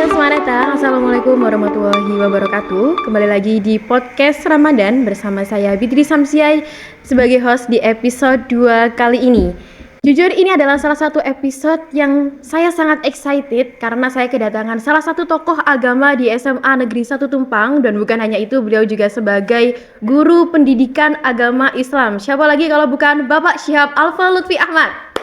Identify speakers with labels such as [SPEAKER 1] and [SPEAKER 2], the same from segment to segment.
[SPEAKER 1] dan selamat datang. Assalamualaikum warahmatullahi wabarakatuh. Kembali lagi di podcast Ramadan bersama saya Fitri Samsiai sebagai host di episode 2 kali ini. Jujur ini adalah salah satu episode yang saya sangat excited karena saya kedatangan salah satu tokoh agama di SMA Negeri 1 Tumpang, dan bukan hanya itu, beliau juga sebagai guru pendidikan agama Islam. Siapa lagi kalau bukan Bapak Syihab Alfa Lutfi Ahmad.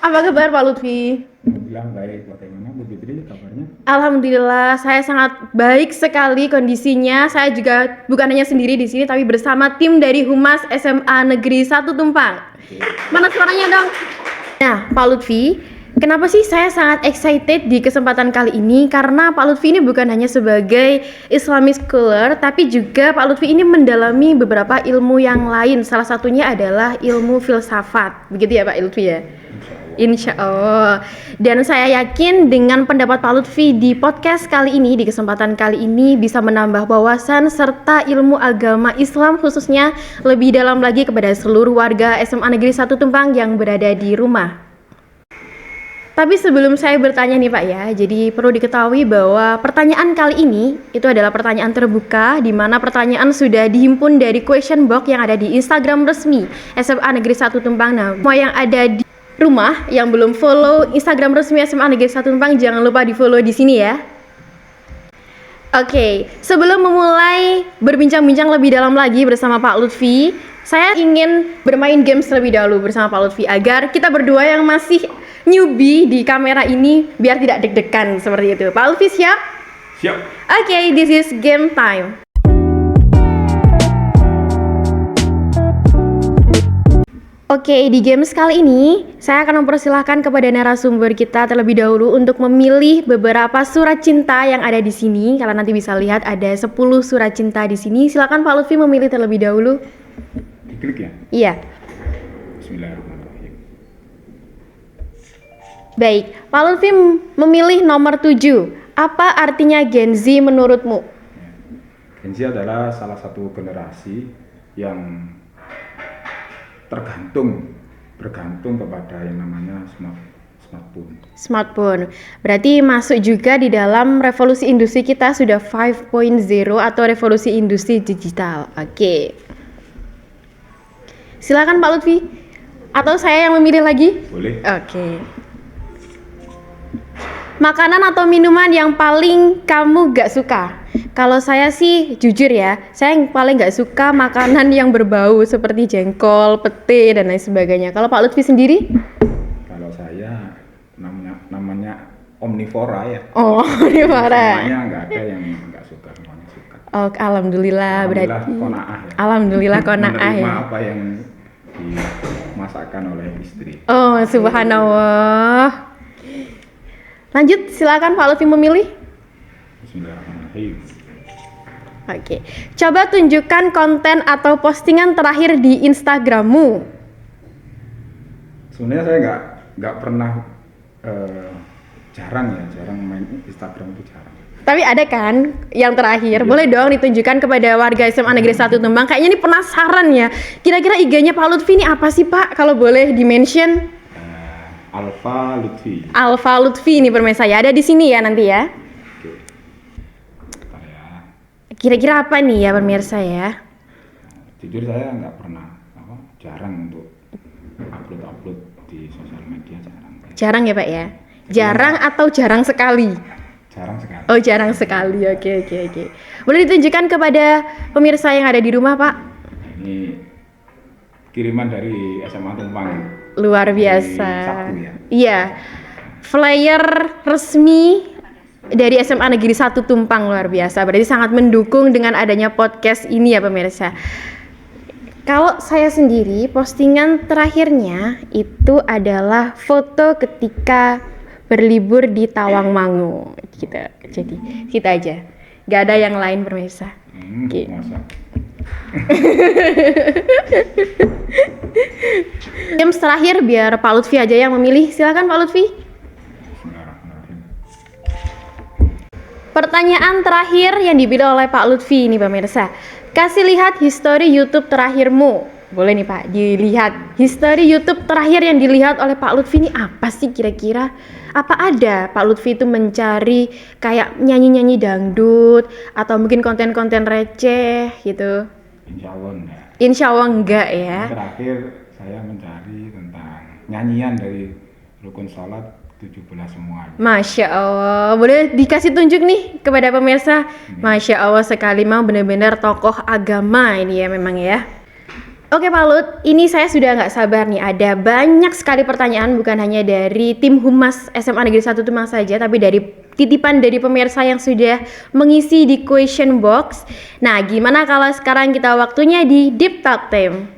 [SPEAKER 1] Apa kabar Pak Lutfi?
[SPEAKER 2] Alhamdulillah baik. Bagaimana Bu Fitri kabarnya?
[SPEAKER 1] Alhamdulillah saya sangat baik sekali kondisinya. Saya juga bukan hanya sendiri di sini tapi bersama tim dari Humas SMA Negeri 1 Tumpang. Mana suaranya dong? Nah, Pak Lutfi, kenapa sih saya sangat excited di kesempatan kali ini? Karena Pak Lutfi ini bukan hanya sebagai Islamic scholar, tapi juga Pak Lutfi ini mendalami beberapa ilmu yang lain. Salah satunya adalah ilmu filsafat. Begitu ya Pak Lutfi ya? Insya Allah. Dan saya yakin dengan pendapat Pak Lutfi di podcast kali ini, di kesempatan kali ini bisa menambah wawasan serta ilmu agama Islam khususnya lebih dalam lagi kepada seluruh warga SMA Negeri 1 Tumpang yang berada di rumah. Tapi sebelum saya bertanya nih Pak ya, jadi perlu diketahui bahwa pertanyaan kali ini itu adalah pertanyaan terbuka, di mana pertanyaan sudah dihimpun dari question box yang ada di Instagram resmi SMA Negeri 1 Tumpang. Nah, semua yang ada di rumah yang belum follow Instagram resmi SMA Negeri 1 Tumpang, jangan lupa di follow di sini ya. Oke, sebelum memulai berbincang-bincang lebih dalam lagi bersama Pak Lutfi, saya ingin bermain games terlebih dahulu bersama Pak Lutfi agar kita berdua yang masih newbie di kamera ini biar tidak deg-degan seperti itu. Pak Lutfi siap?
[SPEAKER 2] Siap.
[SPEAKER 1] Oke, this is game time. Oke, di games kali ini saya akan mempersilahkan kepada narasumber kita terlebih dahulu untuk memilih beberapa surat cinta yang ada di sini. Kalian nanti bisa lihat ada 10 surat cinta di sini. Silakan Pak Lutfi memilih terlebih dahulu.
[SPEAKER 2] Diklik ya?
[SPEAKER 1] Iya.
[SPEAKER 2] Bismillahirrahmanirrahim.
[SPEAKER 1] Baik, Pak Lutfi memilih nomor 7. Apa artinya Gen Z menurutmu?
[SPEAKER 2] Gen Z adalah salah satu generasi yang bergantung kepada yang namanya smartphone.
[SPEAKER 1] Berarti masuk juga di dalam revolusi industri kita sudah 5.0 atau revolusi industri digital. Oke. Silakan Pak Lutfi. Atau saya yang memilih lagi?
[SPEAKER 2] Boleh.
[SPEAKER 1] Oke. Makanan atau minuman yang paling kamu gak suka? Kalau saya sih jujur ya, saya yang paling gak suka makanan yang berbau seperti jengkol, pete, dan lain sebagainya. Kalau Pak Lutfi sendiri?
[SPEAKER 2] Kalau saya namanya omnivora ya.
[SPEAKER 1] Oh, omnivora.
[SPEAKER 2] Semuanya nggak ada yang nggak suka, semuanya suka.
[SPEAKER 1] Oh, alhamdulillah berarti.
[SPEAKER 2] Qanaah ya.
[SPEAKER 1] Alhamdulillah qanaah
[SPEAKER 2] Menerima
[SPEAKER 1] ya.
[SPEAKER 2] apa yang dimasakkan oleh istri.
[SPEAKER 1] Oh, subhanallah. Lanjut, silakan Pak Lutfi memilih.
[SPEAKER 2] Bismillahirrahmanirrahim.
[SPEAKER 1] Oke, coba tunjukkan konten atau postingan terakhir di Instagrammu.
[SPEAKER 2] Sebenarnya saya nggak pernah jarang main Instagram, itu jarang.
[SPEAKER 1] Tapi ada kan yang terakhir, boleh dong ditunjukkan kepada warga SMA Negeri 1 Tumpang. Kayaknya ini penasaran ya, kira-kira IG-nya Pak Lutfi ini apa sih Pak? Kalau boleh di-mention.
[SPEAKER 2] Alfa Lutfi.
[SPEAKER 1] Alfa Lutfi ini pemirsa ya, ada di sini ya nanti ya.
[SPEAKER 2] Oke. Bentar ya.
[SPEAKER 1] Kira-kira apa nih ya pemirsa ya?
[SPEAKER 2] Jujur saya nggak pernah, jarang untuk upload di sosial media, jarang.
[SPEAKER 1] Jarang ya Pak ya? Jarang atau jarang sekali?
[SPEAKER 2] Jarang sekali.
[SPEAKER 1] Oh, jarang sekali. Oke. Boleh ditunjukkan kepada pemirsa yang ada di rumah Pak?
[SPEAKER 2] Ini kiriman dari SMA Tumpang.
[SPEAKER 1] Luar biasa.
[SPEAKER 2] Sabtu ya?
[SPEAKER 1] Iya. Flyer resmi dari SMA Negeri 1 Tumpang, luar biasa. Berarti sangat mendukung dengan adanya podcast ini ya pemirsa. Kalau saya sendiri, postingan terakhirnya itu adalah foto ketika berlibur di Tawangmangu. Gitu. Jadi kita aja. Gak ada yang lain pemirsa. Oke.
[SPEAKER 2] Masa.
[SPEAKER 1] Games terakhir biar Pak Lutfi aja yang memilih. Silakan Pak Lutfi.
[SPEAKER 2] Bismillahirrahmanirrahim.
[SPEAKER 1] Pertanyaan terakhir yang dipilih oleh Pak Lutfi ini pemirsa. Kasih lihat histori YouTube terakhirmu. boleh nih Pak dilihat history YouTube terakhir yang dilihat oleh Pak Lutfi ini apa sih kira-kira? Apa ada Pak Lutfi itu mencari kayak nyanyi-nyanyi dangdut atau mungkin konten-konten receh gitu?
[SPEAKER 2] Insya Allah enggak.
[SPEAKER 1] Insya Allah enggak ya.
[SPEAKER 2] Terakhir saya mencari tentang nyanyian dari rukun sholat 17 semua.
[SPEAKER 1] Masya Allah, boleh dikasih tunjuk nih kepada pemirsa? Masya Allah sekali, memang benar-benar tokoh agama ini ya memang ya. Oke Pak Lut, ini saya sudah nggak sabar nih, ada banyak sekali pertanyaan bukan hanya dari tim Humas SMA Negeri 1 Tumang saja, tapi dari titipan dari pemirsa yang sudah mengisi di question box. Nah, gimana kalau sekarang kita waktunya di Deep Talk Time?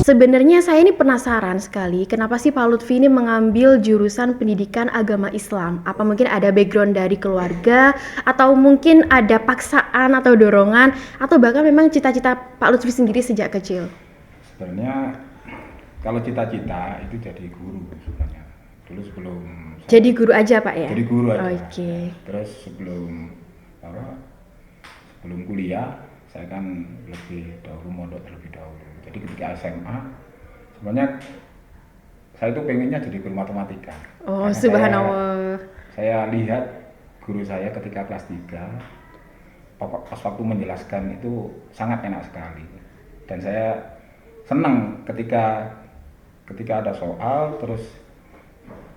[SPEAKER 1] Sebenarnya saya ini penasaran sekali, kenapa sih Pak Lutfi ini mengambil jurusan pendidikan agama Islam? Apa mungkin ada background dari keluarga, atau mungkin ada paksaan atau dorongan, atau bahkan memang cita-cita Pak Lutfi sendiri sejak kecil?
[SPEAKER 2] Sebenarnya kalau cita-cita itu jadi guru sebenarnya. Dulu sebelum
[SPEAKER 1] Jadi guru aja Pak ya?
[SPEAKER 2] jadi guru aja.
[SPEAKER 1] Oke.
[SPEAKER 2] Terus sebelum sebelum kuliah saya kan lebih dahulu mondok terlebih dahulu. Jadi ketika SMA sebenarnya saya itu pengennya jadi guru matematika.
[SPEAKER 1] Oh,
[SPEAKER 2] Karena
[SPEAKER 1] subhanallah.
[SPEAKER 2] Saya lihat guru saya ketika kelas 3 pas waktu menjelaskan itu sangat enak sekali. Dan saya senang ketika ada soal terus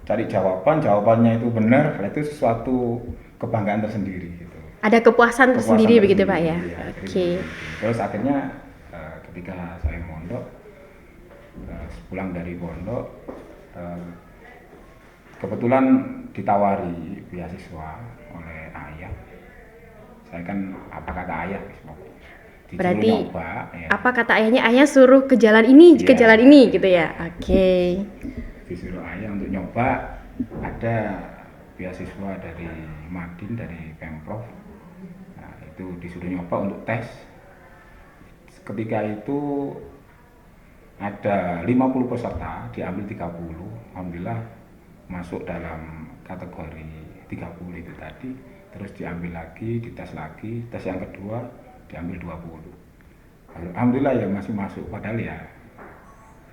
[SPEAKER 2] cari jawabannya itu benar, itu sesuatu kebanggaan tersendiri gitu.
[SPEAKER 1] Ada kepuasan tersendiri begitu Pak ya?
[SPEAKER 2] Ya,
[SPEAKER 1] Oke.
[SPEAKER 2] Terus akhirnya ketika saya mondok, pulang dari pondok, kebetulan ditawari beasiswa oleh ayah. Saya kan apa kata ayah? Disuruh
[SPEAKER 1] Berarti
[SPEAKER 2] nyoba, ya.
[SPEAKER 1] apa kata ayahnya? Ayah suruh ke jalan ini, ke
[SPEAKER 2] Iya.
[SPEAKER 1] jalan ini gitu ya? Oke.
[SPEAKER 2] Disuruh ayah untuk nyoba, ada beasiswa dari Madin, dari Pemprov. Nah, itu disuruh nyoba untuk tes. Ketika itu ada 50 peserta, diambil 30. Alhamdulillah masuk dalam kategori 30 itu tadi. Terus diambil lagi, dites lagi, tes yang kedua diambil 20. Alhamdulillah ya masih masuk, padahal ya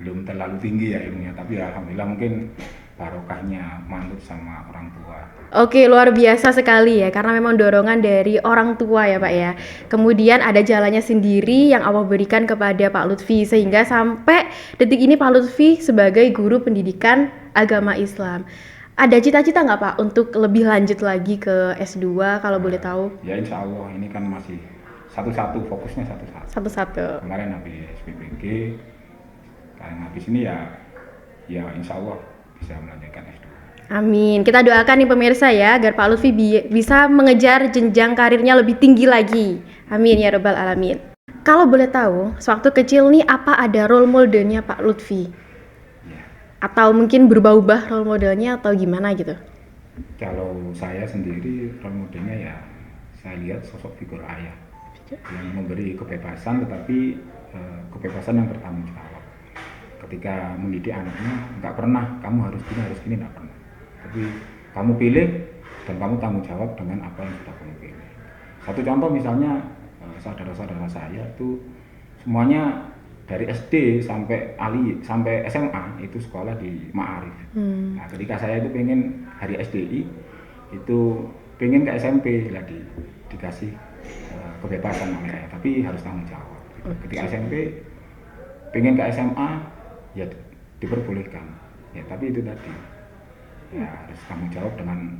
[SPEAKER 2] belum terlalu tinggi ya ilmunya, tapi ya alhamdulillah mungkin barokahnya manut sama orang tua.
[SPEAKER 1] Oke, luar biasa sekali ya, karena memang dorongan dari orang tua ya Pak ya. Kemudian ada jalannya sendiri yang Allah berikan kepada Pak Lutfi, sehingga sampai detik ini Pak Lutfi sebagai guru pendidikan agama Islam. Ada cita-cita nggak Pak untuk lebih lanjut lagi ke S2 kalau boleh tahu?
[SPEAKER 2] Ya insya Allah ini kan masih satu-satu, fokusnya satu-satu.
[SPEAKER 1] Satu-satu.
[SPEAKER 2] Kemarin habis PPG, kalian habis ini ya insya Allah bisa melanjutkan S2.
[SPEAKER 1] Amin. Kita doakan nih pemirsa ya, agar Pak Lutfi bisa mengejar jenjang karirnya lebih tinggi lagi. Amin ya rabbal alamin. Kalau boleh tahu, sewaktu kecil nih apa ada role modelnya Pak Lutfi?
[SPEAKER 2] Ya.
[SPEAKER 1] Atau mungkin berubah-ubah role modelnya atau gimana gitu?
[SPEAKER 2] Kalau saya sendiri role modelnya ya saya lihat sosok figur ayah yang memberi kebebasan, tetapi kebebasan yang bertanggung jawab. Ketika mendidik anaknya nggak pernah kamu harus gini nggak pernah, tapi kamu pilih dan kamu tanggung jawab dengan apa yang sudah kamu pilih. Satu contoh misalnya saudara-saudara saya itu semuanya dari SD sampai SMA itu sekolah di Ma'arif. Nah, ketika saya itu pengen hari SDI itu pengen ke SMP lah dikasih kebebasan oleh ayah, tapi harus tanggung jawab. Ketika SMP pengen ke SMA ya diperbolehkan, ya tapi itu tadi ya harus tanggung jawab dengan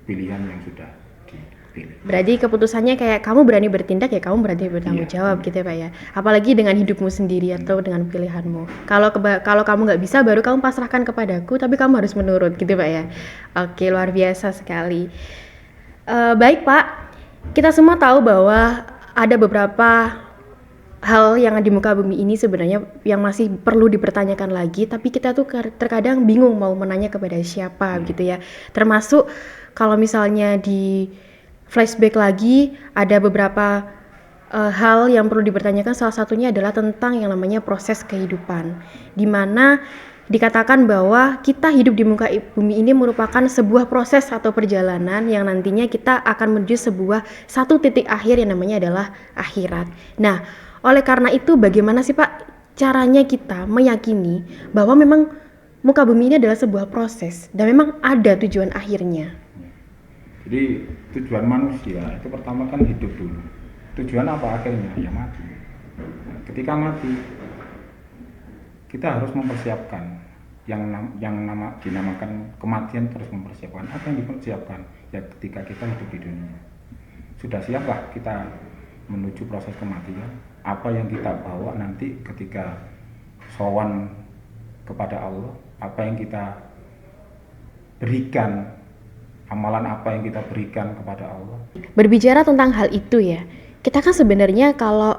[SPEAKER 2] pilihan yang sudah dipilih.
[SPEAKER 1] Berarti keputusannya kayak kamu berani bertindak ya kamu berani bertanggung
[SPEAKER 2] Iya,
[SPEAKER 1] jawab gitu ya Pak ya. Apalagi dengan hidupmu sendiri atau dengan pilihanmu. Kalau kamu nggak bisa baru kamu pasrahkan kepadaku, tapi kamu harus menurut gitu Pak ya. Oke, luar biasa sekali. Baik Pak, kita semua tahu bahwa ada beberapa hal yang di muka bumi ini sebenarnya yang masih perlu dipertanyakan lagi, tapi kita tuh terkadang bingung mau menanya kepada siapa gitu ya. Termasuk kalau misalnya di flashback lagi ada beberapa hal yang perlu dipertanyakan, salah satunya adalah tentang yang namanya proses kehidupan, dimana dikatakan bahwa kita hidup di muka bumi ini merupakan sebuah proses atau perjalanan yang nantinya kita akan menuju sebuah satu titik akhir yang namanya adalah akhirat. Nah, oleh karena itu bagaimana sih Pak caranya kita meyakini bahwa memang muka bumi ini adalah sebuah proses dan memang ada tujuan akhirnya?
[SPEAKER 2] Jadi tujuan manusia itu pertama kan hidup dulu. Tujuan apa akhirnya? Ya mati. Nah, ketika mati, kita harus mempersiapkan yang dinamakan kematian, terus mempersiapkan. Apa yang dipersiapkan? Ya ketika kita hidup di dunia. Sudah siapkah kita menuju proses kematian? Apa yang kita bawa nanti ketika sowan kepada Allah? Apa yang kita berikan? Amalan apa yang kita berikan kepada Allah?
[SPEAKER 1] Berbicara tentang hal itu ya, kita kan sebenarnya kalau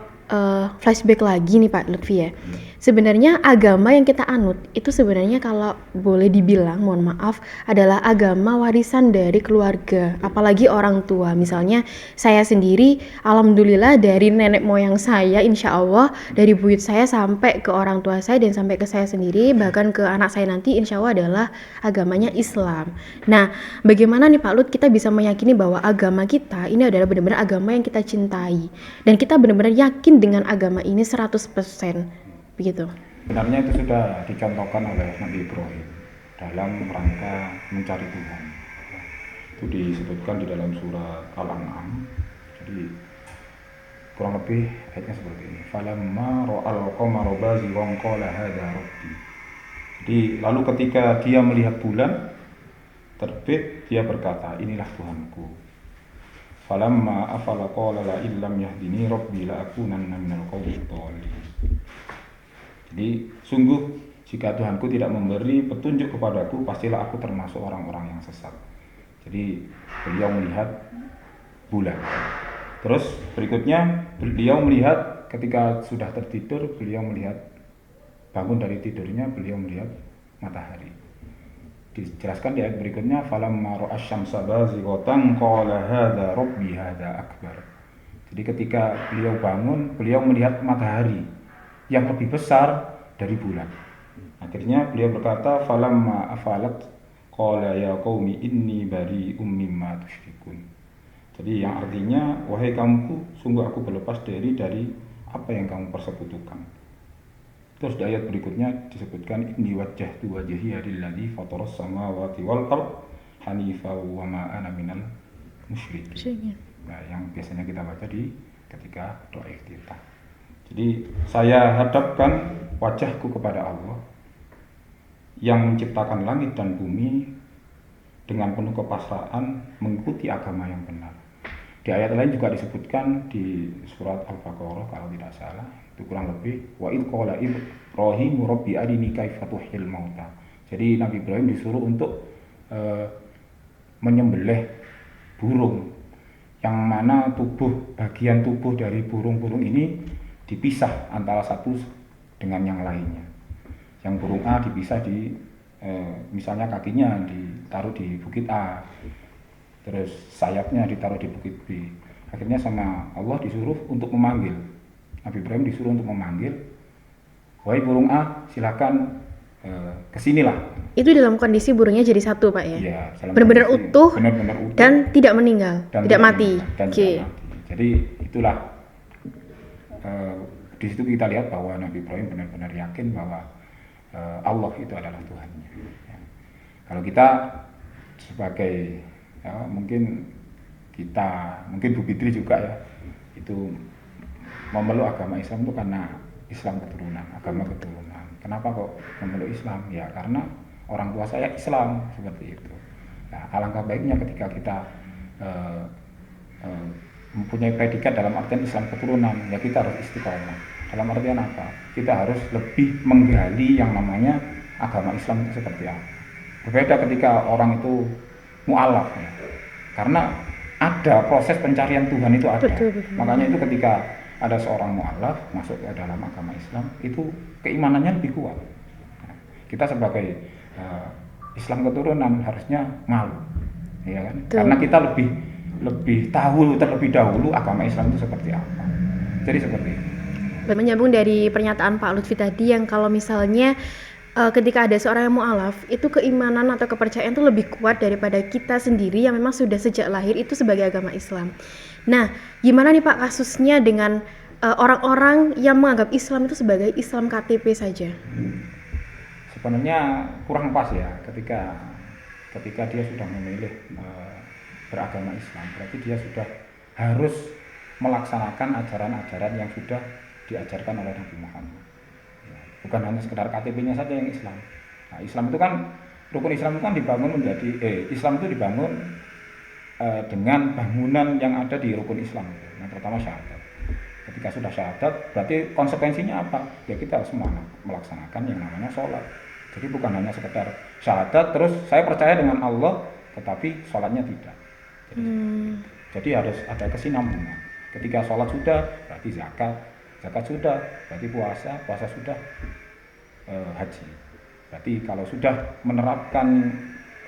[SPEAKER 1] flashback lagi nih Pak Lutfi ya, sebenarnya agama yang kita anut itu sebenarnya kalau boleh dibilang, mohon maaf, adalah agama warisan dari keluarga, apalagi orang tua. Misalnya saya sendiri, alhamdulillah dari nenek moyang saya, insya Allah dari buyut saya sampai ke orang tua saya dan sampai ke saya sendiri, bahkan ke anak saya nanti, insya Allah adalah agamanya Islam. Nah, bagaimana nih Pak Lut kita bisa meyakini bahwa agama kita ini adalah benar-benar agama yang kita cintai dan kita benar-benar yakin dengan agama ini 100%, begitu?
[SPEAKER 2] Sebenarnya itu sudah dicontohkan oleh Nabi Ibrahim dalam rangka mencari Tuhan. Itu disebutkan di dalam surah Al-An'am. Jadi kurang lebih ayatnya seperti ini. Falamma ra'al qamara bazighan qala hadza rabbi. Jadi lalu ketika dia melihat bulan terbit, dia berkata, inilah Tuhanku. Falamma afala qala la illam yahdini rabbi la akunanna minal qawmid dhalin. Jadi sungguh jika Tuhanku tidak memberi petunjuk kepadaku, pastilah aku termasuk orang-orang yang sesat. Jadi beliau melihat bulan. Terus berikutnya beliau melihat ketika sudah tertidur, beliau melihat bangun dari tidurnya, beliau melihat matahari. Dijelaskan di ayat berikutnya, falamma ra'a asy-syamsa bazighatan qala hadza rabbi hadza akbar. Jadi ketika beliau bangun, beliau melihat matahari yang lebih besar dari bulan. Akhirnya beliau berkata, falamma afalat qala ya qaumi inni bari'um mimma tusyrikun. Jadi yang artinya, wahai kaumku, sungguh aku berlepas diri dari apa yang kamu persekutukan. Terus di ayat berikutnya disebutkan, inni wajjahtu wajhiya lilladzi fataras samawati wal ard hanifa wa ma ana minal musyrikin. Nah, yang biasanya kita baca di ketika doa iftitah. Jadi saya hadapkan wajahku kepada Allah yang menciptakan langit dan bumi dengan penuh kepasrahan mengikuti agama yang benar. Di ayat lain juga disebutkan di surat Al-Baqarah kalau tidak salah, itu kurang lebih wa id qala Ibrahim rabbi arini kaifa tuhyil mauta. Jadi Nabi Ibrahim disuruh untuk menyembelih burung, yang mana bagian tubuh dari burung-burung ini dipisah antara satu dengan yang lainnya. Yang burung A dipisah di misalnya kakinya ditaruh di bukit A, terus sayapnya ditaruh di bukit B. Akhirnya sama Allah disuruh untuk memanggil. Nabi Ibrahim disuruh untuk memanggil, wahai burung A, silakan kesinilah. Itu
[SPEAKER 1] dalam kondisi burungnya jadi satu Pak ya?
[SPEAKER 2] Iya,
[SPEAKER 1] benar-benar utuh,
[SPEAKER 2] utuh
[SPEAKER 1] dan tidak meninggal, dan tidak mati.
[SPEAKER 2] Oke. Jadi itulah di situ kita lihat bahwa Nabi Ibrahim benar-benar yakin bahwa Allah itu adalah Tuhannya. Ya. Kalau kita sebagai mungkin Bu Fitri juga ya, itu memeluk agama Islam itu karena Islam keturunan, agama keturunan. Kenapa kok memeluk Islam? Ya karena orang tua saya Islam, seperti itu. Nah, alangkah baiknya ketika kita mempunyai predikat dalam artian Islam keturunan, ya kita harus istiqomah. Dalam artian apa? Kita harus lebih menggali yang namanya agama Islam itu seperti apa. Berbeda ketika orang itu mu'alaf ya. Karena ada proses pencarian Tuhan itu ada. Betul. Makanya itu ketika ada seorang mu'alaf masuk ke dalam agama Islam, itu keimanannya lebih kuat. Nah, kita sebagai Islam keturunan harusnya malu, ya kan? Betul. Karena kita lebih tahu terlebih dahulu agama Islam itu seperti apa. Jadi seperti itu.
[SPEAKER 1] Menyambung dari pernyataan Pak Lutfi tadi yang kalau misalnya ketika ada seorang yang mu'alaf, itu keimanan atau kepercayaan itu lebih kuat daripada kita sendiri yang memang sudah sejak lahir itu sebagai agama Islam. Nah, gimana nih Pak kasusnya dengan orang-orang yang menganggap Islam itu sebagai Islam KTP saja?
[SPEAKER 2] Sebenarnya kurang pas ya ketika dia sudah memilih beragama Islam, berarti dia sudah harus melaksanakan ajaran-ajaran yang sudah diajarkan oleh Nabi Muhammad. Ya, bukan hanya sekedar KTP-nya saja yang Islam. Nah, Islam itu kan, rukun Islam itu kan dibangun menjadi Islam itu dibangun dengan bangunan yang ada di rukun Islam. Yang pertama syahadat. Ketika sudah syahadat, berarti konsekuensinya apa? Ya kita harus melaksanakan yang namanya sholat. Jadi bukan hanya sekedar syahadat terus saya percaya dengan Allah tetapi sholatnya tidak. Jadi harus ada kesinambungan. Ketika sholat sudah berarti zakat sudah berarti puasa sudah haji. Berarti kalau sudah menerapkan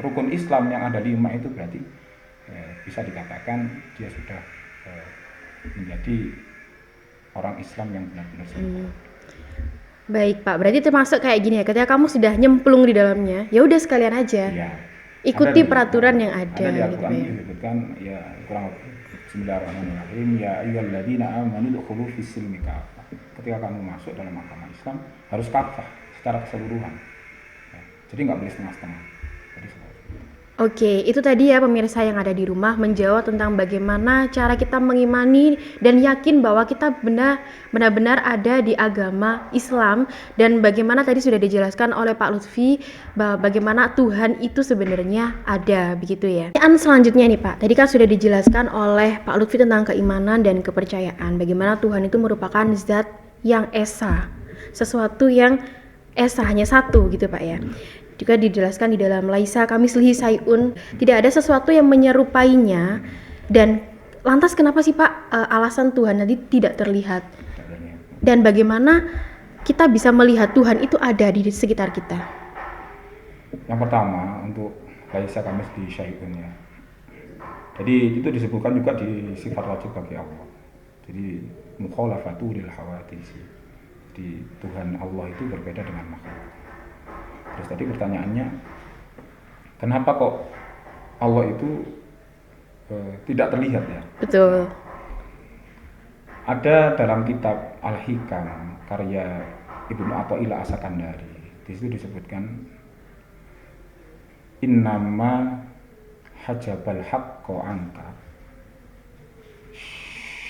[SPEAKER 2] rukun Islam yang ada 5 itu berarti bisa dikatakan dia sudah menjadi orang Islam yang benar-benar sempurna.
[SPEAKER 1] Baik Pak, berarti termasuk kayak gini ya, ketika kamu sudah nyemplung di dalamnya, ya udah sekalian aja.
[SPEAKER 2] Ya,
[SPEAKER 1] ikuti peraturan yang ada
[SPEAKER 2] di
[SPEAKER 1] gitu
[SPEAKER 2] Al-Quran
[SPEAKER 1] ya.
[SPEAKER 2] disebutkan ya kurang lebih Bismillahirrahmanirrahim ya ayyuhalladzina amanu udkhulu fis-silmi kafah. Ketika kamu masuk dalam agama Islam harus kafah secara keseluruhan. Ya, jadi nggak boleh setengah-setengah. Jadi
[SPEAKER 1] Oke, itu tadi ya pemirsa yang ada di rumah menjawab tentang bagaimana cara kita mengimani dan yakin bahwa kita benar-benar ada di agama Islam, dan bagaimana tadi sudah dijelaskan oleh Pak Lutfi bahwa bagaimana Tuhan itu sebenarnya ada, begitu ya. Pertanyaan selanjutnya nih Pak, tadi kan sudah dijelaskan oleh Pak Lutfi tentang keimanan dan kepercayaan, bagaimana Tuhan itu merupakan zat yang esa, sesuatu yang esa, hanya satu gitu Pak ya. Juga dijelaskan di dalam Laisa kamislihi syai'un, tidak ada sesuatu yang menyerupainya. Dan lantas kenapa sih Pak alasan Tuhan tadi tidak terlihat? Dan bagaimana kita bisa melihat Tuhan itu ada di sekitar kita?
[SPEAKER 2] Yang pertama untuk Laisa kamislihi syai'un ya. Jadi itu disebutkan juga di sifat wajib bagi Allah. Jadi mukhalafatu lil hawadits. Jadi Tuhan Allah itu berbeda dengan makhluk. Terus tadi pertanyaannya, kenapa kok Allah itu tidak terlihat ya?
[SPEAKER 1] Betul.
[SPEAKER 2] Ada dalam kitab Al-Hikam karya Ibnu Athaillah As-Sakandari. Di situ disebutkan innama hajabal haqqo anka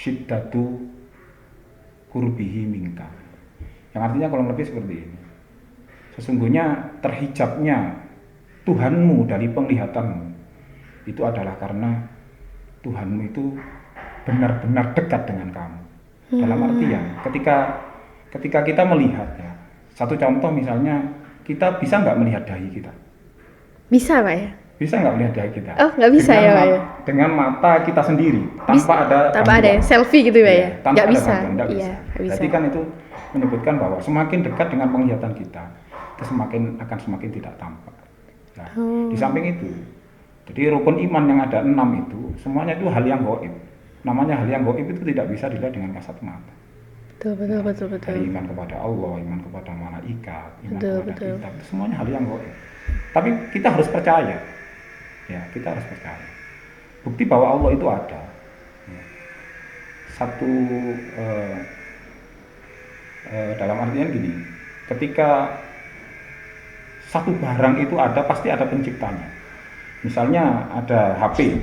[SPEAKER 2] syiddatu qurbihi minka. Yang artinya kurang lebih seperti ini. Sesungguhnya terhijabnya Tuhanmu dari penglihatanmu itu adalah karena Tuhanmu itu benar-benar dekat dengan kamu. Dalam artian ketika kita melihat ya, satu contoh misalnya kita bisa nggak melihat dahi kita?
[SPEAKER 1] Bisa Pak ya?
[SPEAKER 2] Bisa nggak melihat dahi kita?
[SPEAKER 1] Oh nggak bisa ya Pak ya?
[SPEAKER 2] Dengan mata kita sendiri tanpa
[SPEAKER 1] ada selfie gitu Pak ya? Nggak bisa.
[SPEAKER 2] Iya, berarti kan itu menyebutkan bahwa semakin dekat dengan penglihatan kita akan semakin tidak tampak. Nah, di samping itu, jadi rukun iman yang ada 6 itu semuanya itu hal yang gaib. Namanya hal yang gaib itu tidak bisa dilihat dengan kasat mata.
[SPEAKER 1] Betul.
[SPEAKER 2] Dari iman kepada Allah, iman kepada malaikat, iman kepada kitab, semuanya hal yang gaib. Tapi kita harus percaya. Ya, kita harus percaya. Bukti bahwa Allah itu ada. Ya. Satu dalam artian gini, ketika satu barang itu ada, pasti ada penciptanya. Misalnya ada HP,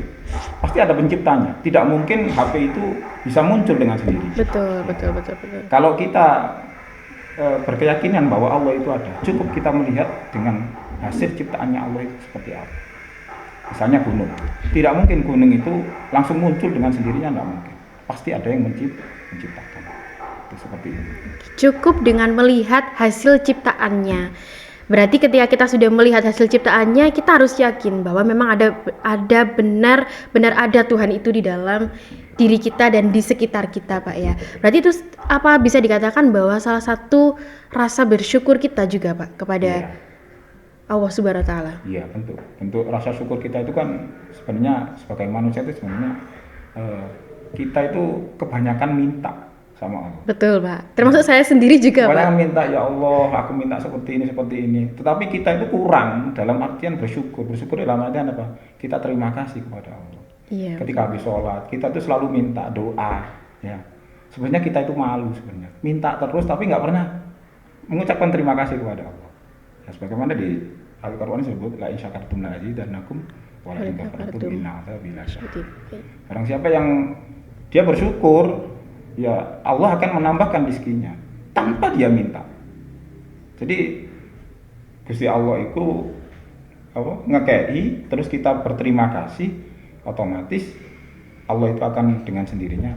[SPEAKER 2] pasti ada penciptanya. Tidak mungkin HP itu bisa muncul dengan sendiri.
[SPEAKER 1] Betul.
[SPEAKER 2] Kalau kita berkeyakinan bahwa Allah itu ada, cukup kita melihat dengan hasil ciptaannya Allah itu seperti apa. Misalnya gunung, tidak mungkin gunung itu langsung muncul dengan sendirinya, tidak mungkin. Pasti ada yang menciptakan. Itu seperti itu.
[SPEAKER 1] Cukup dengan melihat hasil ciptaannya. Berarti ketika kita sudah melihat hasil ciptaannya, kita harus yakin bahwa memang ada benar ada Tuhan itu di dalam diri kita dan di sekitar kita, Pak ya. Berarti itu apa bisa dikatakan bahwa salah satu rasa bersyukur kita juga, Pak, kepada Allah Subhanahu wa taala.
[SPEAKER 2] Iya, bentuk rasa syukur kita itu kan sebenarnya sebagai manusia itu sebenarnya kita itu kebanyakan minta sama Allah.
[SPEAKER 1] Betul, Pak. Termasuk saya sendiri juga, Pak.
[SPEAKER 2] Pokoknya minta, ya Allah, aku minta seperti ini. Tetapi kita itu kurang dalam artian bersyukur. Bersyukur dalam artian apa? Kita terima kasih kepada Allah.
[SPEAKER 1] Iya.
[SPEAKER 2] Ketika habis sholat, kita tuh selalu minta doa. Ya. Sebenarnya kita itu malu sebenarnya. Minta terus tapi nggak pernah mengucapkan terima kasih kepada Allah. Ya, sebagaimana di Al-Quran disebut, la in syakartum la azidannakum wa la in kafartum inna adzabi lasyadid. Barang siapa yang dia bersyukur, ya Allah akan menambahkan rezekinya tanpa dia minta. Jadi Gusti Allah itu ngekei, terus kita berterima kasih, otomatis Allah itu akan dengan sendirinya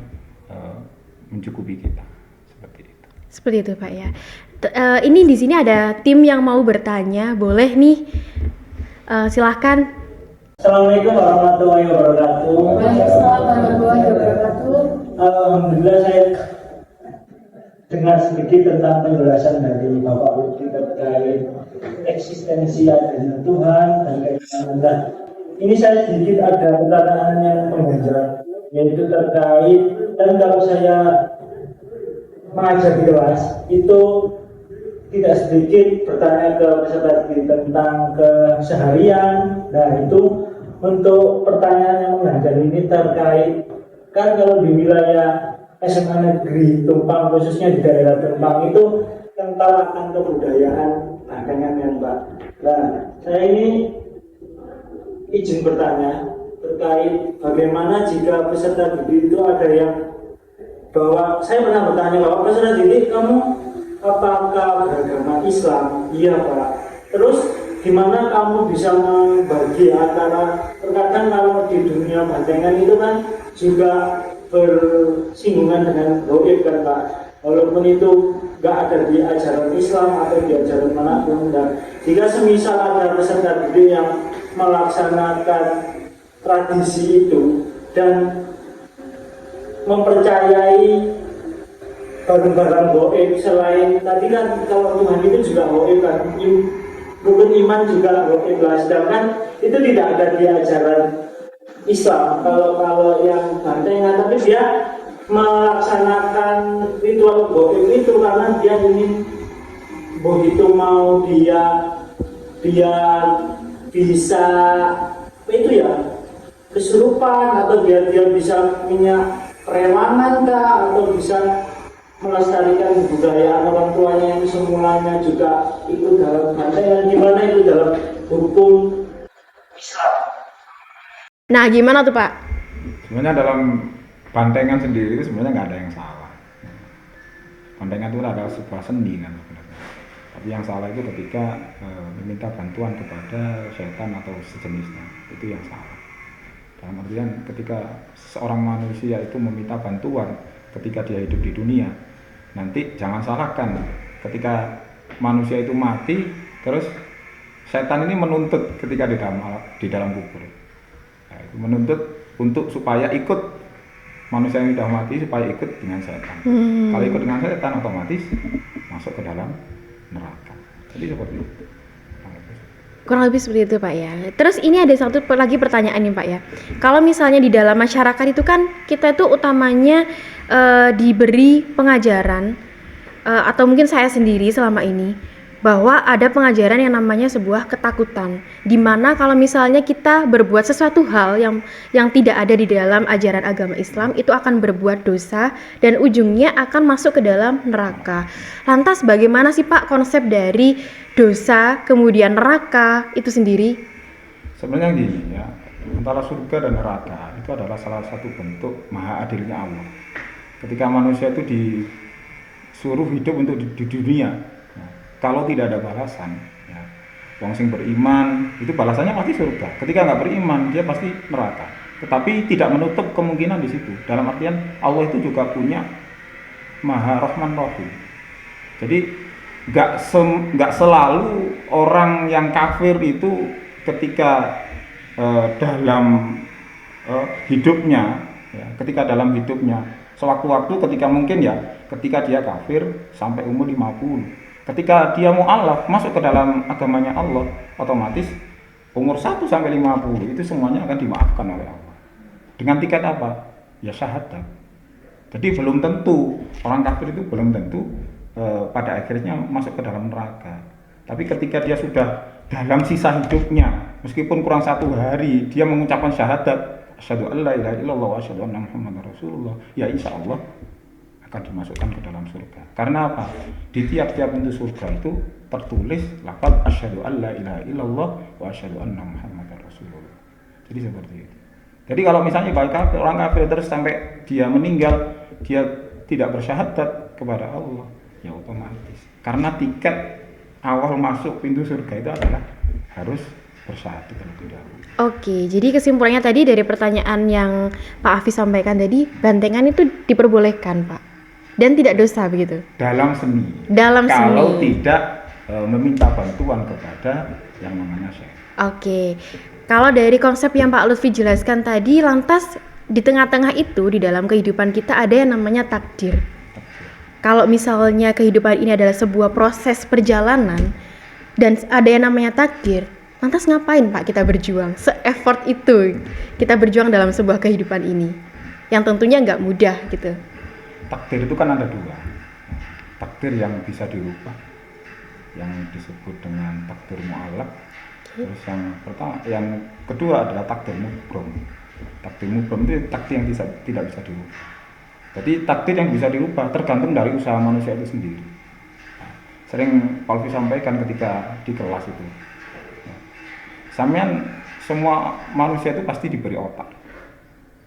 [SPEAKER 2] mencukupi kita.
[SPEAKER 1] Seperti itu, Pak ya. Ini di sini ada tim yang mau bertanya, boleh nih? Silahkan.
[SPEAKER 3] Assalamualaikum warahmatullahi wabarakatuh.
[SPEAKER 1] Waalaikumsalam warahmatullahi wabarakatuh.
[SPEAKER 3] Alhamdulillah saya dengar sedikit tentang penjelasan dari Bapak Lutfi terkait eksistensi adanya Tuhan dan keinginan. Ini saya sedikit ada pertanyaan yang mengganjal, yaitu terkait, dan kalau saya mengajar di kelas itu tidak sedikit bertanya ke peserta didik tentang keseharian. Nah itu untuk pertanyaan yang mengganjal ini terkait, kan kalau di wilayah SMA Negeri Tumpang, khususnya di daerah Tumpang itu kental akan kebudayaan dagangan yang Pak. Nah saya ini izin bertanya terkait bagaimana jika peserta didik itu ada yang bahwa saya pernah bertanya bahwa peserta didik kamu apakah beragama Islam? Iya Pak. Terus gimana kamu bisa membagi antara, terkadang kalau di dunia bandengan itu kan juga bersinggungan dengan gaib kan Pak, walaupun itu nggak ada di ajaran Islam atau di ajaran manapun. Dan jika semisal ada peserta didik yang melaksanakan tradisi itu dan mempercayai barang-barang gaib, selain tadi kan kalau Tuhan itu juga gaib kan, mungkin iman juga gaib lah, sedangkan itu tidak ada di ajaran Islam kalau yang bantengan, tapi dia melaksanakan ritual gaib itu karena dia ingin begitu mau dia bisa itu ya kesurupan, atau dia bisa punya kerewangan kah, atau bisa melestarikan budaya orang tuanya yang semulanya juga ikut dalam bantengan. Gimana itu dalam hukum Islam?
[SPEAKER 1] Nah, gimana tuh Pak?
[SPEAKER 2] Sebenarnya dalam bantengan sendiri itu sebenarnya nggak ada yang salah. Bantengan itu adalah sebuah seni kan sebenarnya. Tapi yang salah itu ketika meminta bantuan kepada setan atau sejenisnya, itu yang salah. Dalam artian ketika seorang manusia itu meminta bantuan ketika dia hidup di dunia, nanti jangan salahkan ketika manusia itu mati, terus setan ini menuntut ketika di dalam kubur. Nah, itu menuntut untuk supaya ikut manusia yang sudah mati, supaya ikut dengan setan. Kalau ikut dengan setan otomatis masuk ke dalam neraka. Jadi seperti itu.
[SPEAKER 1] Kurang lebih seperti itu Pak ya. Terus ini ada satu lagi pertanyaan nih Pak ya. Kalau misalnya di dalam masyarakat itu kan kita itu utamanya diberi pengajaran atau mungkin saya sendiri selama ini bahwa ada pengajaran yang namanya sebuah ketakutan, dimana kalau misalnya kita berbuat sesuatu hal yang tidak ada di dalam ajaran agama Islam, itu akan berbuat dosa dan ujungnya akan masuk ke dalam neraka. Lantas bagaimana sih Pak konsep dari dosa kemudian neraka itu sendiri?
[SPEAKER 2] Sebenarnya gini ya, antara surga dan neraka itu adalah salah satu bentuk maha adilnya Allah. Ketika manusia itu disuruh hidup untuk di dunia, kalau tidak ada balasan, ya, wong sing beriman itu balasannya pasti surga. Ketika nggak beriman, dia pasti neraka. Tetapi tidak menutup kemungkinan di situ. Dalam artian Allah itu juga punya Maha Rahman Rahim. Jadi nggak selalu orang yang kafir itu ketika dalam hidupnya, ya, ketika dalam hidupnya, sewaktu-waktu ketika mungkin ya, ketika dia kafir sampai umur 50. Ketika dia mu'alaf masuk ke dalam agamanya Allah, otomatis umur 1 sampai 50 itu semuanya akan dimaafkan oleh Allah. Dengan tiket apa? Ya syahadat. Jadi belum tentu orang kafir itu belum tentu pada akhirnya masuk ke dalam neraka. Tapi ketika dia sudah dalam sisa hidupnya, meskipun kurang 1 hari, dia mengucapkan syahadat, asyhadu an la ilaha illallah wa asyhadu anna muhammadar rasulullah, ya insya Allah akan dimasukkan ke dalam surga. Karena apa? Di tiap-tiap pintu surga itu tertulis lafaz asyhadu an la ilaha illallah wa asyhadu anna muhammadar rasulullah. Jadi seperti itu. Jadi kalau misalnya orang kafir terus sampai dia meninggal, dia tidak bersyahadat kepada Allah, ya otomatis. Karena tiket awal masuk pintu surga itu adalah harus bersyahadat terlebih dahulu.
[SPEAKER 1] Oke, jadi kesimpulannya tadi dari pertanyaan yang Pak Hafiz sampaikan tadi, bantengan itu diperbolehkan, Pak, dan tidak dosa begitu?
[SPEAKER 2] Dalam seni.
[SPEAKER 1] Seni.
[SPEAKER 2] Kalau tidak meminta bantuan kepada yang namanya syekh.
[SPEAKER 1] Oke, kalau dari konsep yang Pak Lutfi jelaskan tadi, lantas di tengah-tengah itu di dalam kehidupan kita ada yang namanya takdir. Kalau misalnya kehidupan ini adalah sebuah proses perjalanan dan ada yang namanya takdir, lantas ngapain Pak kita berjuang? Se-effort itu kita berjuang dalam sebuah kehidupan ini yang tentunya nggak mudah gitu.
[SPEAKER 2] Takdir itu kan ada 2. Takdir yang bisa dirubah, yang disebut dengan takdir mu'allaq. Terus yang kedua adalah takdir mubrom. Takdir mubrom itu takdir yang tidak bisa dirubah. Jadi takdir yang bisa dirubah tergantung dari usaha manusia itu sendiri. Sering Pak Lutfi sampaikan ketika di kelas itu, semua manusia itu pasti diberi otak.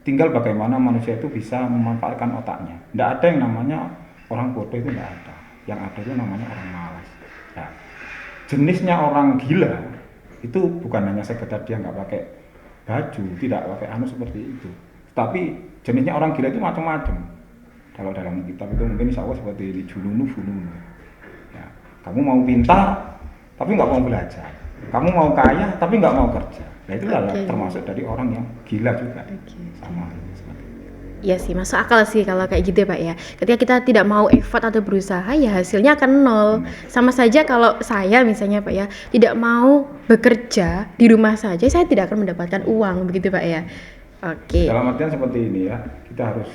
[SPEAKER 2] Tinggal bagaimana manusia itu bisa memanfaatkan otaknya. Tidak ada yang namanya orang bodoh, itu tidak ada. Yang ada itu namanya orang malas. Nah, jenisnya orang gila itu bukan hanya sekedar dia nggak pakai baju, tidak pakai seperti itu. Tapi jenisnya orang gila itu macam-macam. Kalau dalam kitab itu mungkin insya Allah seperti di jununu. Ya, kamu mau pintar tapi nggak mau belajar. Kamu mau kaya tapi nggak mau kerja. Nah itu adalah termasuk dari orang yang gila juga. Sama.
[SPEAKER 1] Iya sih, masuk akal sih kalau kayak gitu ya Pak ya. Ketika kita tidak mau effort atau berusaha, ya hasilnya akan nol. Sama saja kalau saya misalnya Pak ya, tidak mau bekerja di rumah saja, saya tidak akan mendapatkan uang, begitu Pak ya. Oke.
[SPEAKER 2] Dalam artian seperti ini ya, kita harus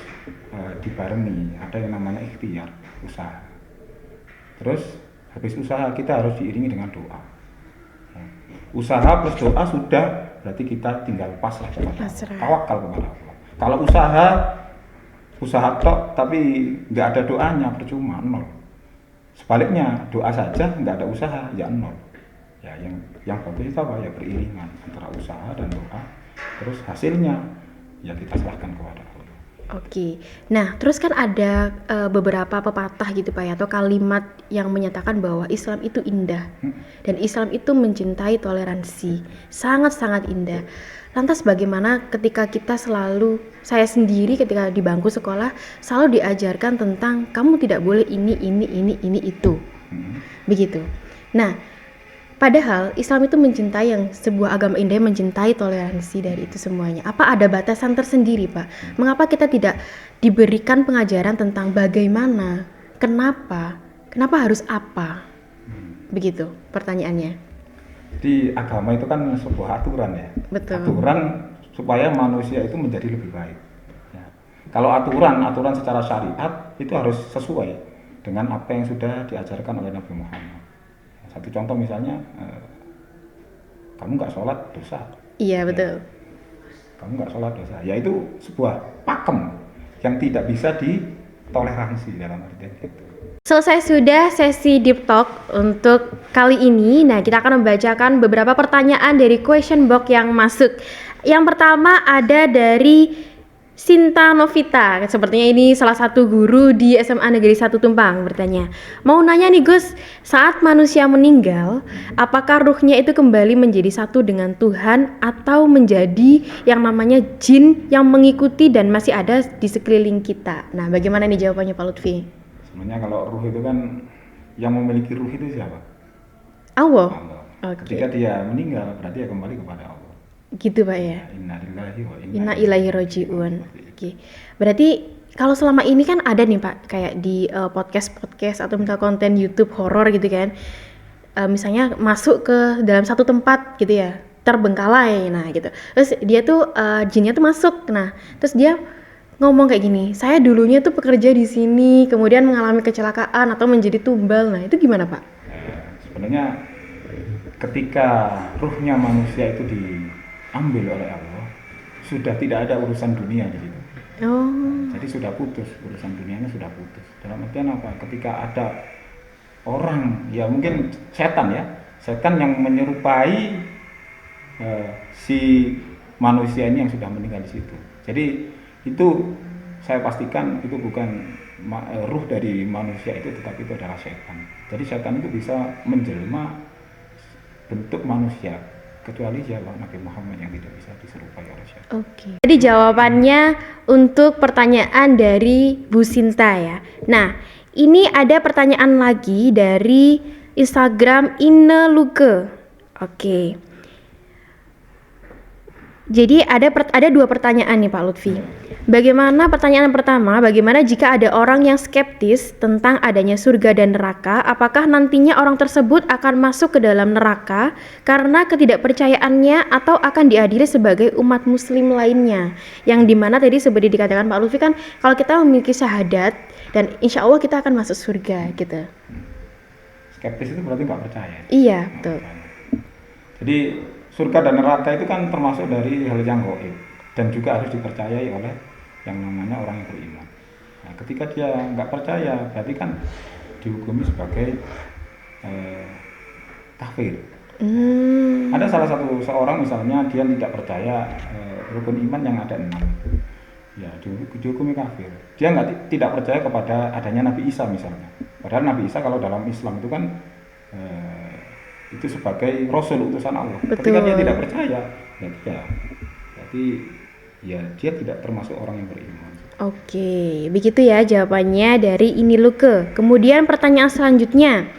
[SPEAKER 2] dibarengi, ada yang namanya ikhtiar, usaha. Terus habis usaha kita harus diiringi dengan doa. Usaha plus doa sudah, berarti kita tinggal pasrah kepada Allah, tawakal kepada Allah. Kalau usaha tok tapi nggak ada doanya, percuma, nol. Sebaliknya doa saja nggak ada usaha, ya nol. Ya yang bagus itu apa? Ya beriringan antara usaha dan doa. Terus hasilnya ya kita serahkan kepada Allah.
[SPEAKER 1] Oke, nah terus kan ada beberapa pepatah gitu Pak ya, atau kalimat yang menyatakan bahwa Islam itu indah dan Islam itu mencintai toleransi, sangat-sangat indah. Lantas bagaimana ketika saya sendiri ketika di bangku sekolah selalu diajarkan tentang kamu tidak boleh ini itu, begitu. Nah, padahal Islam itu mencintai sebuah agama indah, mencintai toleransi dari itu semuanya. Apa ada batasan tersendiri Pak? Mengapa kita tidak diberikan pengajaran tentang bagaimana, kenapa harus apa? Begitu pertanyaannya.
[SPEAKER 2] Di agama itu kan sebuah aturan ya.
[SPEAKER 1] Betul.
[SPEAKER 2] Aturan supaya manusia itu menjadi lebih baik. Ya. Kalau aturan secara syariat itu harus sesuai dengan apa yang sudah diajarkan oleh Nabi Muhammad. Satu contoh misalnya, kamu nggak sholat dosa.
[SPEAKER 1] Iya betul.
[SPEAKER 2] Kamu nggak sholat dosa. Ya itu sebuah pakem yang tidak bisa ditoleransi dalam artian itu.
[SPEAKER 1] Selesai sudah sesi Deep Talk untuk kali ini. Nah, kita akan membacakan beberapa pertanyaan dari question box yang masuk. Yang pertama ada dari Sinta Novita. Sepertinya ini salah satu guru di SMA Negeri 1 Tumpang bertanya. Mau nanya nih Gus, saat manusia meninggal, apakah ruhnya itu kembali menjadi satu dengan Tuhan atau menjadi yang namanya jin yang mengikuti dan masih ada di sekeliling kita? Nah, bagaimana nih jawabannya Pak Lutfi?
[SPEAKER 2] Sebenarnya kalau ruh itu kan yang memiliki ruh itu siapa?
[SPEAKER 1] Allah.
[SPEAKER 2] Okay. Ketika dia meninggal berarti dia kembali kepada Allah.
[SPEAKER 1] Gitu Pak ya.
[SPEAKER 2] Inna
[SPEAKER 1] ilaihi rajiun. Oke. Berarti kalau selama ini kan ada nih Pak kayak di podcast atau misal konten YouTube horor gitu kan. Misalnya masuk ke dalam satu tempat gitu ya, terbengkalai nah gitu. Terus dia tuh jinnya tuh masuk. Nah, terus dia ngomong kayak gini, saya dulunya tuh pekerja di sini, kemudian mengalami kecelakaan atau menjadi tumbal. Nah, itu gimana, Pak?
[SPEAKER 2] Sebenarnya ketika ruhnya manusia itu diambil oleh Allah, sudah tidak ada urusan dunia di situ.
[SPEAKER 1] Oh,
[SPEAKER 2] Jadi sudah putus, urusan dunianya sudah putus. Dalam artian apa? Ketika ada orang, ya mungkin setan ya, setan yang menyerupai si manusia ini yang sudah meninggal di situ. Jadi itu saya pastikan itu bukan ruh dari manusia itu, tetapi itu adalah setan. Jadi setan itu bisa menjelma bentuk manusia, kecuali siapa Nabi Muhammad yang tidak bisa diserupai oleh setan.
[SPEAKER 1] oke. Jadi jawabannya untuk pertanyaan dari Bu Sinta ya. Nah, ini ada pertanyaan lagi dari Instagram Ineluke. Oke. Jadi ada dua pertanyaan nih Pak Lutfi. Bagaimana pertanyaan pertama, bagaimana jika ada orang yang skeptis tentang adanya surga dan neraka, apakah nantinya orang tersebut akan masuk ke dalam neraka karena ketidakpercayaannya atau akan diadili sebagai umat muslim lainnya? Yang dimana tadi seperti dikatakan Pak Lutfi kan, kalau kita memiliki syahadat dan insya Allah kita akan masuk surga gitu.
[SPEAKER 2] Skeptis itu berarti nggak percaya.
[SPEAKER 1] Iya,
[SPEAKER 2] Nggak
[SPEAKER 1] betul.
[SPEAKER 2] percaya. Jadi surga dan neraka itu kan termasuk dari hal yang gaib dan juga harus dipercayai oleh yang namanya orang yang beriman. Nah, ketika dia nggak percaya, berarti kan dihukumi sebagai kafir. Ada salah satu seorang misalnya dia tidak percaya rukun iman yang ada 6, ya dihukumi kafir. Dia tidak percaya kepada adanya Nabi Isa misalnya. Padahal Nabi Isa kalau dalam Islam itu kan itu sebagai Rasul utusan Allah.
[SPEAKER 1] Betul.
[SPEAKER 2] Ketika dia tidak percaya, berarti ya dia tidak termasuk orang yang beriman.
[SPEAKER 1] Oke, begitu ya jawabannya dari Iniluke. Kemudian pertanyaan selanjutnya.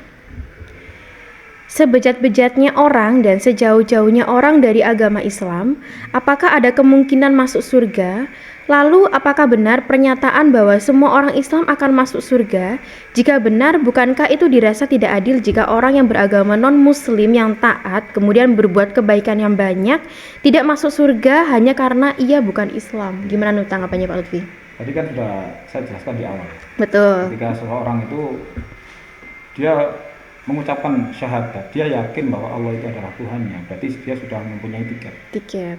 [SPEAKER 1] Sebejat-bejatnya orang dan sejauh-jauhnya orang dari agama Islam, apakah ada kemungkinan masuk surga? Lalu apakah benar pernyataan bahwa semua orang Islam akan masuk surga? Jika benar, bukankah itu dirasa tidak adil jika orang yang beragama non-muslim yang taat kemudian berbuat kebaikan yang banyak tidak masuk surga hanya karena ia bukan Islam? Gimana menurut tanggapannya Pak Lutfi?
[SPEAKER 2] Tadi kan sudah saya jelaskan di awal.
[SPEAKER 1] Betul.
[SPEAKER 2] Ketika seseorang itu dia mengucapkan syahadat, dia yakin bahwa Allah itu adalah Tuhannya, berarti dia sudah mempunyai tiket.
[SPEAKER 1] Tiket.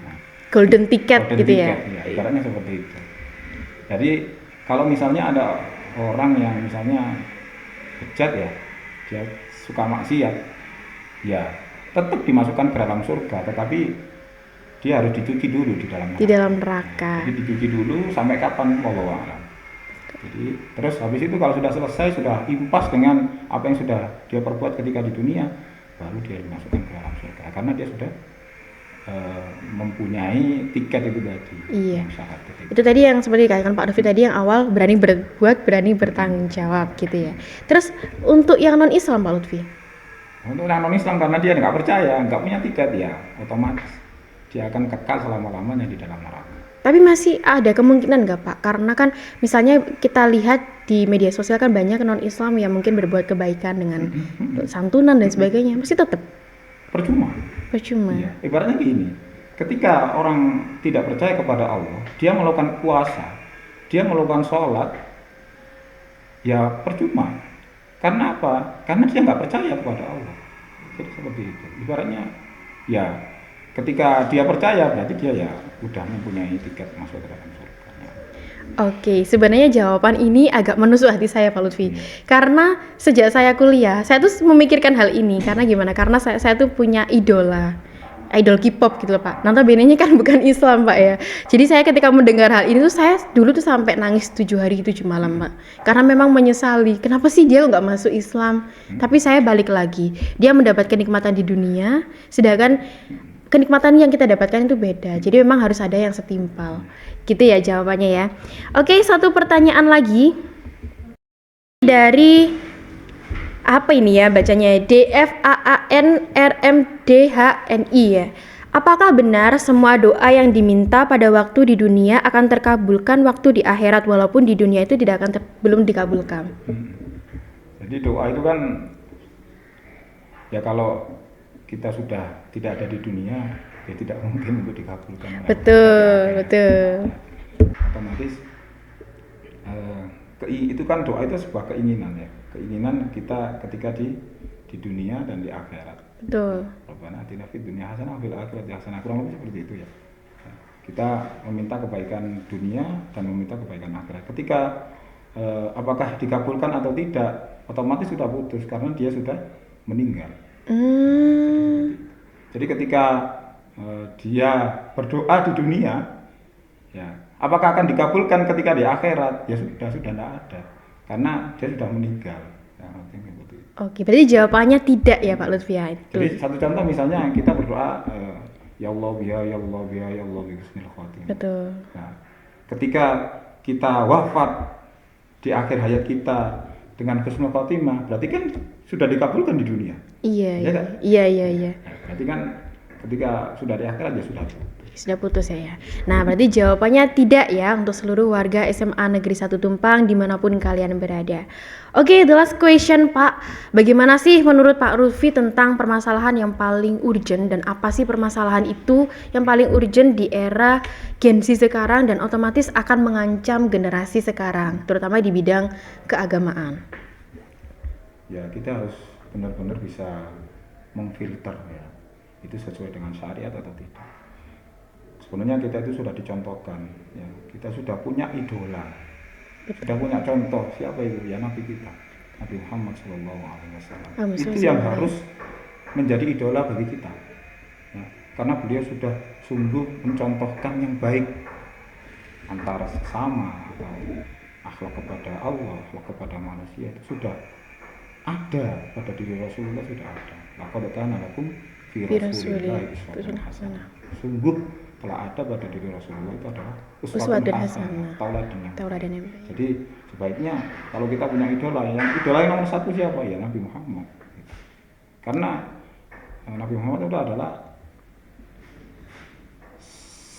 [SPEAKER 1] Golden ticket
[SPEAKER 2] Golden
[SPEAKER 1] gitu ya.
[SPEAKER 2] ticket, ya. Ibaratnya seperti itu. Jadi kalau misalnya ada orang yang misalnya bejat ya, dia suka maksiat, ya tetap dimasukkan ke dalam surga, tetapi dia harus dicuci dulu di dalam neraka.
[SPEAKER 1] Di dalam neraka.
[SPEAKER 2] Jadi dicuci dulu sampai kapan wallahu a'lam. Jadi terus habis itu kalau sudah selesai, sudah impas dengan apa yang sudah dia perbuat ketika di dunia, baru dia dimasukkan ke dalam surga karena dia sudah mempunyai tiket itu tadi.
[SPEAKER 1] Iya.
[SPEAKER 2] Yang syahadat itu.
[SPEAKER 1] Itu tadi yang seperti dikatakan Pak Lutfi tadi yang awal, berani berbuat, berani bertanggung jawab gitu ya. Terus untuk yang non Islam Pak Lutfi?
[SPEAKER 2] Untuk orang non Islam karena dia nggak percaya, nggak punya tiket, ya otomatis dia akan kekal selama-lamanya di dalam neraka.
[SPEAKER 1] Tapi masih ada kemungkinan nggak Pak? Karena kan misalnya kita lihat di media sosial kan banyak non Islam yang mungkin berbuat kebaikan dengan santunan dan sebagainya, masih tetap
[SPEAKER 2] Percuma.
[SPEAKER 1] percuma.
[SPEAKER 2] Iya. Ibaratnya gini, ketika orang tidak percaya kepada Allah, dia melakukan puasa, dia melakukan sholat, ya percuma. Karena apa? Karena dia nggak percaya kepada Allah. Jadi seperti itu. Ibaratnya, ya ketika dia percaya, berarti dia ya udah mempunyai tiket masuk ke dalam surga.
[SPEAKER 1] Oke, sebenarnya jawaban ini agak menusuk hati saya Pak Lutfi. Karena sejak saya kuliah, saya tuh memikirkan hal ini. Karena gimana? Karena saya tuh punya idol K-pop gitu loh Pak. Notabene-nya kan bukan Islam Pak ya. Jadi saya ketika mendengar hal ini tuh saya dulu tuh sampai nangis 7 hari 7 malam Pak. Karena memang menyesali, kenapa sih dia nggak masuk Islam? Tapi saya balik lagi, dia mendapatkan kenikmatan di dunia, sedangkan kenikmatan yang kita dapatkan itu beda. Jadi memang harus ada yang setimpal. Gitu ya jawabannya ya. Oke, satu pertanyaan lagi dari apa ini ya bacanya? DFAANRMDHNI ya. Apakah benar semua doa yang diminta pada waktu di dunia akan terkabulkan waktu di akhirat walaupun di dunia itu tidak akan belum dikabulkan?
[SPEAKER 2] Jadi doa itu kan ya kalau kita sudah tidak ada di dunia, ya tidak mungkin untuk dikabulkan.
[SPEAKER 1] Betul, betul.
[SPEAKER 2] Otomatis Itu kan doa itu sebuah keinginan ya, keinginan kita ketika di dunia dan di akhirat.
[SPEAKER 1] Betul.
[SPEAKER 2] Rabbana atina fid dunya hasanah wa fil akhirati hasanah, kurang lebih seperti itu ya. Kita meminta kebaikan dunia dan meminta kebaikan akhirat. Ketika apakah dikabulkan atau tidak, otomatis sudah putus karena dia sudah meninggal. Jadi ketika dia berdoa di dunia, ya apakah akan dikabulkan ketika di akhirat? Ya sudah tidak ada, karena dia sudah meninggal. Ya,
[SPEAKER 1] Oke, berarti jawabannya tidak ya Pak Lutfi ya itu.
[SPEAKER 2] Jadi satu contoh misalnya kita berdoa, ya Allah biha, ya Allah biha, ya Allah bi husnil khotimah.
[SPEAKER 1] Betul.
[SPEAKER 2] Nah, ketika kita wafat di akhir hayat kita dengan husnul khotimah, berarti kan sudah dikabulkan di dunia.
[SPEAKER 1] Iya,
[SPEAKER 2] Ya kan?
[SPEAKER 1] iya.
[SPEAKER 2] Nah, berarti kan ketika sudah di akhirat ya
[SPEAKER 1] sudah putus ya. Nah, berarti jawabannya tidak ya untuk seluruh warga SMA Negeri 1 Tumpang dimanapun kalian berada. Oke, the last question Pak. Bagaimana sih menurut Pak Lutfi tentang permasalahan yang paling urgent dan apa sih permasalahan itu yang paling urgent di era Gen Z sekarang dan otomatis akan mengancam generasi sekarang, terutama di bidang keagamaan?
[SPEAKER 2] Ya, kita harus benar-benar bisa memfilter ya. Itu sesuai dengan syariat atau tidak. Sebenarnya kita itu sudah dicontohkan, ya. Kita sudah punya idola, sudah punya contoh. Siapa itu? Ya Nabi kita, Nabi Muhammad SAW. Itu yang harus menjadi idola bagi kita, ya. Karena beliau sudah sungguh mencontohkan yang baik antara sesama atau akhlak kepada Allah, akhlak kepada manusia itu sudah ada pada diri Rasulullah, sudah ada. Laqad kana lakum fi Rasulillahi uswatun hasanah. Sungguh telah ada pada diri Rasulullah itu adalah uswatun hasanah, tauladan yang baik. Jadi sebaiknya kalau kita punya idola yang nomor satu siapa? Ya Nabi Muhammad. Karena Nabi Muhammad itu adalah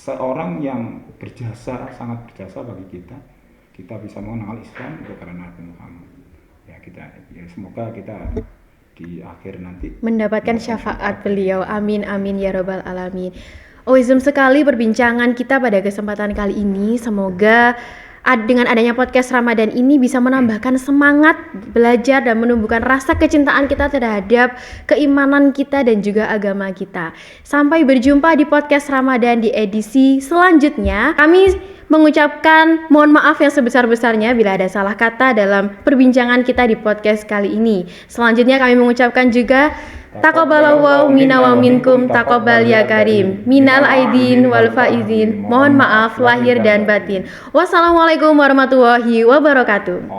[SPEAKER 2] seorang yang berjasa, sangat berjasa bagi kita. Kita bisa mengenal Islam itu karena Nabi Muhammad. Ya semoga kita di akhir nanti
[SPEAKER 1] mendapatkan syafaat beliau. Amin amin ya rabbal alamin. Wisdom sekali perbincangan kita pada kesempatan kali ini. Semoga dengan adanya podcast Ramadan ini bisa menambahkan semangat belajar dan menumbuhkan rasa kecintaan kita terhadap keimanan kita dan juga agama kita. Sampai berjumpa di podcast Ramadan di edisi selanjutnya. Kami mengucapkan mohon maaf yang sebesar-besarnya bila ada salah kata dalam perbincangan kita di podcast kali ini. Selanjutnya kami mengucapkan juga taqabbalallahu minna wa minkum taqabbal ya karim. Minal aidin wal faizin. Mohon maaf lahir dan batin. Wassalamualaikum warahmatullahi wabarakatuh.